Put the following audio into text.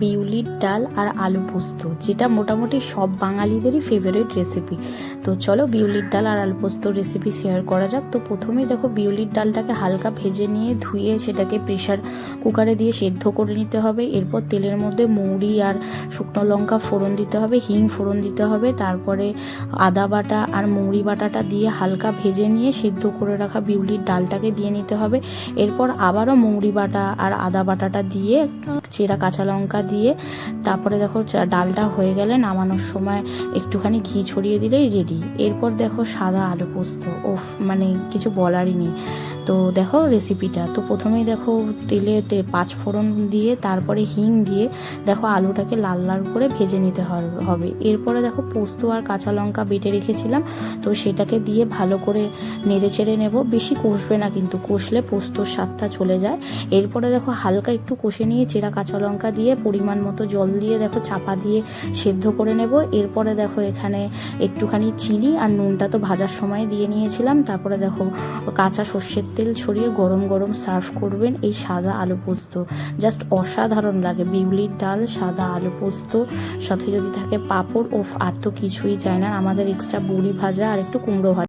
বিউলির ডাল আর আলু পোস্ত, যেটা মোটামুটি সব বাঙালিদেরই ফেভারিট রেসিপি। তো চলো বিউলির ডাল আর আলু পোস্ত রেসিপি শেয়ার করা যাক। তো প্রথমেই দেখো বিউলির ডালটাকে হালকা ভেজে নিয়ে ধুয়ে সেটাকে প্রেশার কুকারে দিয়ে সেদ্ধ করে নিতে হবে। এরপর তেলের মধ্যে মৌরি আর শুকনো লঙ্কা ফোড়ন দিতে হবে, হিং ফোড়ন দিতে হবে, তারপরে আদা বাটা আর মৌরি বাটাটা দিয়ে হালকা ভেজে নিয়ে সেদ্ধ করে রাখা বিউলির ডালটাকে দিয়ে নিতে হবে। এরপর আবারও মৌরি বাটা আর আদা বাটাটা দিয়ে চেরা কাঁচা লঙ্কা দিয়ে তারপরে দেখো ডালটা হয়ে গেলে নামানোর সময় একটুখানি ঘি ছড়িয়ে দিলেই রেডি। এরপর দেখো সাদা আলু পোস্ত, ওফ মানে কিছু বলারই নেই। তো দেখো রেসিপিটা, তো প্রথমেই দেখো তেলেতে 5 ফোড়ন দিয়ে তারপরে হিং দিয়ে দেখো আলুটাকে লাল লাল করে ভেজে নিতে হবে। এরপরে দেখো পোস্ত আর কাঁচা লঙ্কা বেটে রেখেছিলাম, তো সেটাকে দিয়ে ভালো করে নেড়ে চেড়ে নেব। বেশি কষবে না কিন্তু, কষলে পোস্তর স্বাদটা চলে যায়। এরপরে দেখো হালকা একটু কষে নিয়ে চেরা কাঁচা লঙ্কা দিয়ে পরিমাণ মতো জল দিয়ে দেখো চাপা দিয়ে সেদ্ধ করে নেব। এরপরে দেখো এখানে একটুখানি চিনি আর নুনটা তো ভাজার সময় দিয়ে নিয়েছিলাম। তারপরে দেখো কাঁচা সর্ষের তেল ছড়িয়ে গরম গরম সার্ভ করবেন এই সাদা আলু পোস্ত। জাস্ট অসাধারণ লাগে। বিউলির ডাল, সাদা আলু পোস্ত, সাথে যদি থাকে পাঁপড়, ওফ আর তো কিছুই চায় না। আমাদের এক্সট্রা বড়ি ভাজা আর একটু কুমড়ো ভাজা।